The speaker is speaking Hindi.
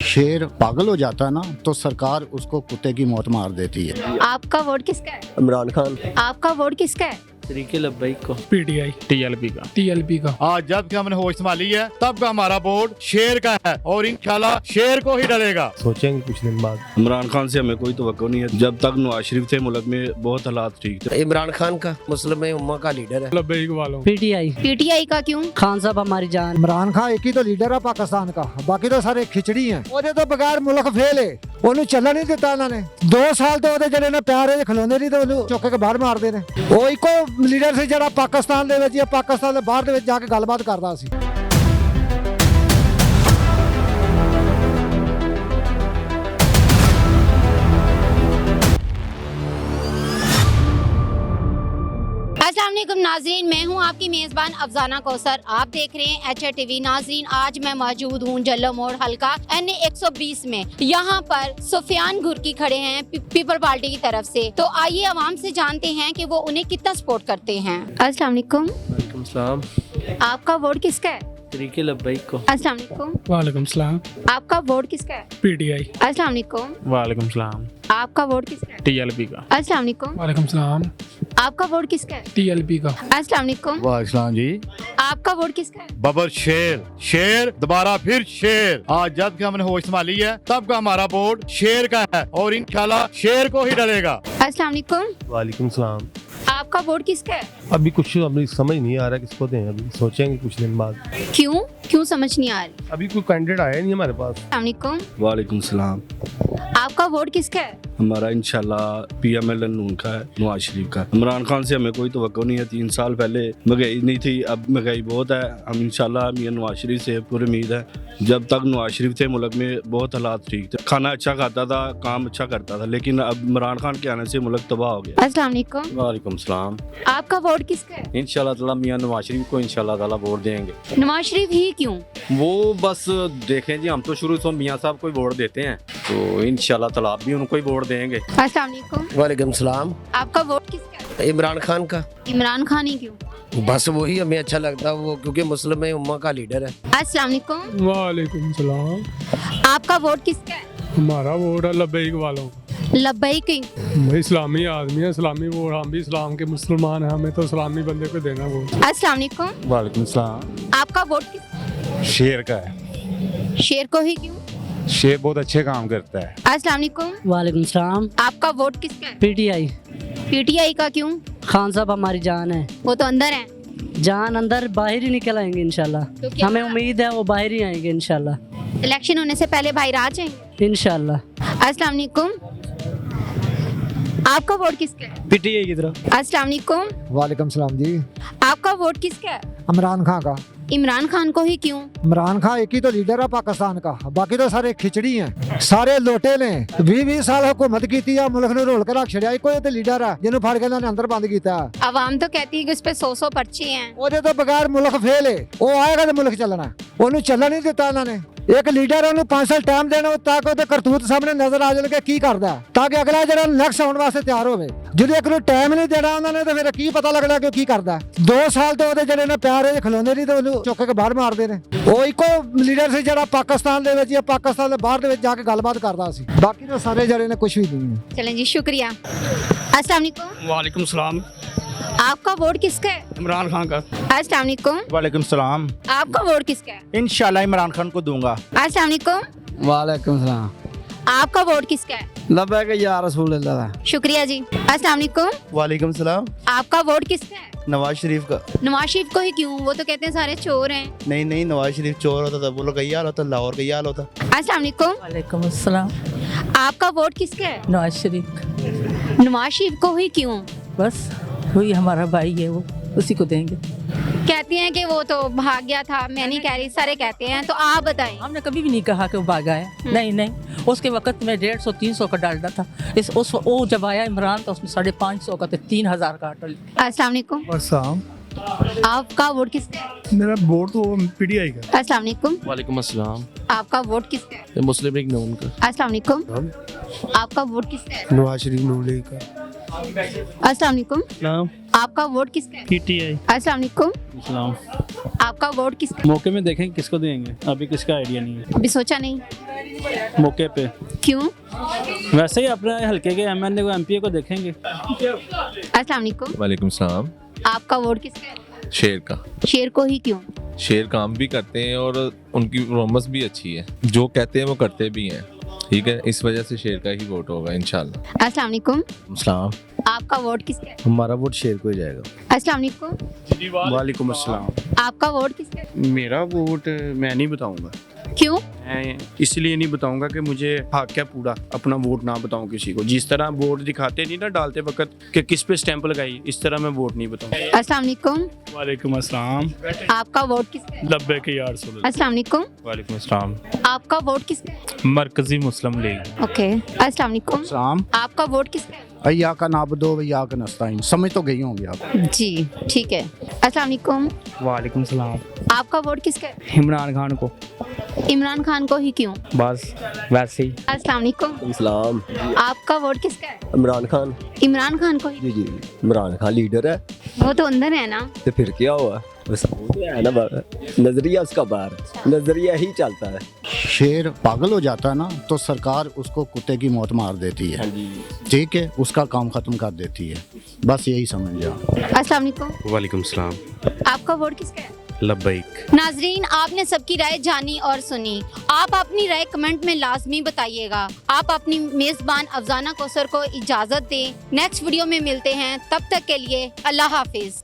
शेर पागल हो जाता है ना तो सरकार उसको कुत्ते की मौत मार देती है। आपका वोट किसका है? इमरान खान। आपका वोट किसका है? तरीके लब्बैक को। पीटीआई टीएलपी का। आज जब कि हमने होश संभाली है तब का हमारा वोट शेर का है और इंशाल्लाह शेर को ही डलेगा। सोचेंगे कुछ दिन बाद। इमरान खान से हमें कोई तवक्को नहीं है। जब तक नवाज शरीफ थे मुल्क में बहुत हालात ठीक थे। इमरान खान का मुस्लिम उम्मा का लीडर है। लब्बैक वालों। पीटीआई का क्यों? खान साहब हमारी जान। इमरान खान एक ही तो लीडर है पाकिस्तान का, बाकी तो सारे खिचड़ी हैं। ਉਹਦੇ ਤੋਂ ਬਗੈਰ ਮੁਲਕ ਫੇਲ ਹੈ, ਉਹਨੂੰ ਚੱਲਣ ਨਹੀਂ ਦਿੱਤਾ ਇਹਨਾਂ ਨੇ। 2 ਸਾਲ ਤੋਂ ਉਹਦੇ ਜਿਹੜੇ ਨੇ ਪਿਆਰੇ ਖਲੋਂਦੇ ਨਹੀਂ ਤੇ ਉਹਨੂੰ ਚੁੱਕ ਕੇ ਬਾਹਰ ਮਾਰਦੇ ਨੇ। ਉਹ ਇੱਕੋ ਲੀਡਰ ਸੀ ਜਿਹੜਾ ਪਾਕਿਸਤਾਨ ਦੇ ਵਿੱਚ ਜਾਂ ਪਾਕਿਸਤਾਨ ਦੇ ਬਾਹਰ ਦੇ ਵਿੱਚ ਜਾ ਕੇ ਗੱਲਬਾਤ ਕਰਦਾ ਸੀ। अस्सलाम वालेकुम नाजरीन, मैं हूं आपकी मेज़बान अफजाना कौसर। आप देख रहे हैं HRTV। नाजरीन, आज मैं मौजूद हूं जल्लो मोड़ हल्का NA 120 में। यहां पर सुफियान घुर्की खड़े हैं पीपल पार्टी की तरफ से। तो आइए आवाम से जानते हैं कि वो उन्हें कितना सपोर्ट करते हैं। अस्सलाम वालेकुम। वालेकुम सलाम। आपका वोट किसका है? तरीके लब्बैक को। अस्सलाम वालेकुम। वालेकुम सलाम। आपका वोट किसका है? पीटीआई। अस्सलाम वालेकुम। वालेकुम सलाम। आपका वोट किसका है? टीएलपी का। अस्सलाम वालेकुम। वालेकुम सलाम। आपका वोट किसका है? टीएलपी का। अस्सलाम वालेकुम। वालेकुम जी। आपका वोट किसका है? बबर शेर शेर दोबारा फिर शेर। आज जब कि हमने होश संभाली है तब का हमारा वोट शेर का है और इंशाल्लाह शेर को ही डलेगा। अस्सलाम वालेकुम। वालेकुम सलाम। आपका वोट किसका है? अभी कुछ अभी समझ नहीं आ रहा किसको दें। अभी सोचेंगे कुछ दिन बाद। क्यों समझ नहीं आ रही? अभी कोई कैंडिडेट आया नहीं हमारे पास। अस्सलाम वालेकुम। वालेकुम सलाम। आपका वोट किसका है? हमारा इंशाल्लाह PML नून का है, नवाज शरीफ का। इमरान खान से हमें कोई तवक्को नहीं है। 3 साल पहले महंगाई नहीं थी, अब महंगाई बहुत है। हम इंशाल्लाह मियां नवाज शरीफ से पूरी उम्मीद है। जब तक नवाज शरीफ थे मुल्क में बहुत हालात ठीक थे। खाना अच्छा खाता था, काम अच्छा करता था, लेकिन अब इमरान खान के आने से मुल्क तबाह हो गया। अस्सलाम वालेकुम। वालेकुम सलाम। आपका वोट किसका है? इंशाल्लाह ताला मियां नवाज शरीफ को इंशाल्लाह ताला वोट देंगे। नवाज शरीफ ही क्यों? वो बस देखें जी, हम तो शुरू से मियां साहब को ही वोट देते हैं, तो इंशाल्लाह ताला आप भी उनको ही वोट देंगे। अस्सलाम वालेकुम। वालेकुम सलाम। आपका वोट किसका है? इमरान खान का। इमरान खान ही क्यों? बस वही हमें अच्छा लगता है वो, क्योंकि मुस्लिम उम्मा का लीडर है। अस्सलाम वालेकुम। वालेकुम सलाम। आपका वोट किसका है? हमारा वोट है लब्बैक वालों। लब्बैक ही। भाई इस्लामी आदमी है, इस्लामी वोट। हम भी इस्लाम के मुसलमान हैं, हमें तो इस्लामी बंदे को देना वोट। अस्सलाम वालेकुम। वालेकुम सलाम। आपका वोट किसका शेर का है। है? शेर को ही क्यों? शेर बहुत अच्छे काम करता है। अस्सलाम वालेकुम। वालेकुम सलाम। आपका वोट किसका है? पीटीआई। पीटीआई का क्यों? खान साहब हमारी जान है। वो तो अंदर है। जान अंदर बाहर ही निकल आएंगे इंशाल्लाह। तो क्या हमें उम्मीद है वो बाहर ही आएंगे इंशाल्लाह। इलेक्शन होने से पहले भाई राज है। इंशाल्लाह। अस्सलाम वालेकुम। आपका वोट किसका है? पीटीआई की तरफ। अस्सलाम वालेकुम। वालेकुम सलाम जी। आपका वोट किसका है? इमरान खान का। इमरान खान को ही क्यों? इमरान खान एक ही तो लीडर है पाकिस्तान का, बाकी तो सारे खिचड़ी हैं। सारे लोटे ने 20 साल हुकूमत की थी, मुल्क ने रोल के रख छड़िया। कोई तो लीडर है जिन्होंने फड़ के इन्होंने अंदर बंद किया। अवाम तो कहती है कि उस पे 100 पर्चे हैं। ਉਹਦੇ ਤੋਂ ਬਗੈਰ ਮੁਲਕ ਫੇਲ ਹੈ। ਉਹ ਆਏਗਾ ਤੇ ਮੁਲਕ ਚੱਲਣਾ। ਉਹਨੂੰ ਚੱਲਣ ਨਹੀਂ ਦਿੱਤਾ ਇਹਨਾਂ ਨੇ। ਇੱਕ ਲੀਡਰ ਉਹਨੂੰ 5 ਸਾਲ ਟਾਈਮ ਦੇਣਾ ਤਾਂ ਕਿ ਉਹਦੇ ਕਰਤੂਤ ਸਾਹਮਣੇ ਨਜ਼ਰ ਆ ਜਾਣ ਕਿ ਕੀ ਕਰਦਾ, ਤਾਂ ਕਿ ਅਗਲਾ ਜਿਹੜਾ ਨੈਕਸਟ ਆਉਣ ਵਾਸਤੇ ਤਿਆਰ ਹੋਵੇ। ਜਦੋਂ ਇੱਕ ਨੂੰ ਟਾਈਮ ਨਹੀਂ ਦੇਣਾ ਉਹਨਾਂ ਨੇ ਤਾਂ ਫਿਰ ਕੀ ਪਤਾ ਲੱਗਣਾ ਕਿ ਉਹ ਕੀ ਕਰਦਾ। 2 ਸਾਲ ਤੋਂ ਉਹਦੇ ਜਿਹੜੇ ਨੇ ਪਿਆਰੇ ਖਲੋਂਦੇ ਨਹੀਂ ਤੇ ਉਹਨੂੰ ਚੁੱਕ ਕੇ ਬਾਹਰ ਮਾਰਦੇ ਨੇ। ਉਹ ਇੱਕੋ ਲੀਡਰ ਸੀ ਜਿਹੜਾ ਪਾਕਿस्तान ਦੇ ਵਿੱਚ ਜਾਂ ਪਾਕਿस्तान ਦੇ ਬਾਹਰ ਦੇ ਵਿੱਚ ਜਾ ਕੇ ਗੱਲਬਾਤ ਕਰਦਾ ਸੀ। ਬਾਕੀ ਤਾਂ ਸਾਰੇ ਜਿਹੜੇ ਨੇ ਕੁਝ ਵੀ ਨਹੀਂ। चलें जी, शुक्रिया। अस्सलाम वालेकुम। वालेकुम सलाम। आपका वोट किसका है? इमरान खान का। अस्सलाम वालेकुम। वालेकुम सलाम। आपका वोट किसका है? इंशाल्लाह इमरान खान को दूंगा। अस्सलाम वालेकुम। वालेकुम सलाम। आपका वोट किसका है? लब्बैक या रसूल अल्लाह। शुक्रिया जी। अस्सलाम वालेकुम। वालेकुम सलाम। आपका वोट किसका है? नवाज शरीफ का। नवाज शरीफ को ही क्यों? वो तो कहते हैं सारे चोर हैं। नहीं, नवाज शरीफ चोर होता था, बोलो कई हाल होता, लाहौर कई हाल होता। अस्सलाम वालेकुम। वालेकुम अस्सलाम। आपका वोट किसका है? नवाज शरीफ। नवाज शरीफ को ही क्यों? बस वही हमारा भाई है, वो उसी को देंगे। कहते हैं कि वो तो भाग गया था। मैं नहीं कह रही, सारे कहते हैं। तो आप बताएं। हमने कभी भी नहीं कहा कि वो भागा है। नहीं, उसके वक्त में 150-300 का डालना था। वो जब आया इमरान तो उसमें 550 का, 3000 का डाल। अस्सलाम वालेकुम। अस्सलाम। आपका वोट किसका है? मेरा वोट तो पीटीआई का। अस्सलाम वालेकुम। वालेकुम अस्सलाम। आपका वोट किसका है? मुस्लिम लीग नून का। अस्सलाम वालेकुम। आपका वोट किसका है? नवाज शरीफ नून लीग का। अस्सलाम वालेकुम। आपका वोट किसका है? पीटीआई। अस्सलाम वालेकुम। इस्लाम। आपका वोट किसका? मौके में देखेंगे किसको देंगे, अभी किसका आइडिया नहीं है, अभी सोचा नहीं, मौके पे। क्यों? वैसे ही अपने हल्के के एमएनए को एमपीए को देखेंगे। अस्सलाम वालेकुम। वालेकुम सलाम। आपका वोट किसका है? शेर का। शेर को ही क्यों? शेर काम भी करते हैं और उनकी परफॉर्मेंस भी अच्छी है, जो कहते हैं वो करते भी हैं, ठीक है, इस वजह से शेर का ही वोट होगा इंशाल्लाह। अस्सलाम वालेकुम। सलाम। आपका वोट किसका है? हमारा वोट शेर को ही जाएगा। अस्सलाम वालेकुम। वालेकुम अस्सलाम। आपका वोट किसका है? मेरा वोट मैं नहीं बताऊंगा। क्यों? मैं इसलिए नहीं बताऊंगा कि मुझे हक है पूरा अपना वोट ना बताऊं किसी को। जिस तरह वोट दिखाते नहीं ना डालते वक्त कि किस पे स्टैंप लगाई, इस तरह मैं वोट नहीं बताऊंगा। अस्सलाम वालेकुम। वालेकुम अस्सलाम। आपका वोट किसका है? लब्बे के यार सुन। अस्सलाम वालेकुम। वालेकुम अस्सलाम। आपका वोट किसका है? मरकजी मुस्लिम लीग। ओके। अस्सलाम वालेकुम। सलाम। आपका वोट किसका है? अय्या का नाबदो वय्या का नस्ताइन, समझ तो गई होंगी आप। जी ठीक है। अस्सलाम वालेकुम। वालेकुम सलाम। आपका वोट किसका है? इमरान खान को। इमरान खान को ही क्यों? बस वैसे ही। अस्सलाम वालेकुम। इस्लाम। आपका वोट किसका है? इमरान खान। इमरान खान को ही? जी जी, इमरान खान लीडर है, वो तो अंदर है ना। तो फिर क्या हुआ, बस वो तो है ना, नजरिया उसका बाहर, नजरिया ही चलता है। शेर पागल हो जाता है ना तो सरकार उसको कुत्ते की मौत मार देती है, ठीक है, उसका काम खत्म कर देती है, बस यही समझ जाओ। अस्सलाम वालेकुम। वालेकुम सलाम। आपका वोट किसका है? लब्बैक। नाजरीन, आपने सबकी राय जानी और सुनी। आप अपनी राय कमेंट में लाजमी बताइएगा। आप अपनी मेजबान अफजाना कौसर को इजाजत दें। नेक्स्ट वीडियो में मिलते हैं, तब तक के लिए अल्लाह हाफिज।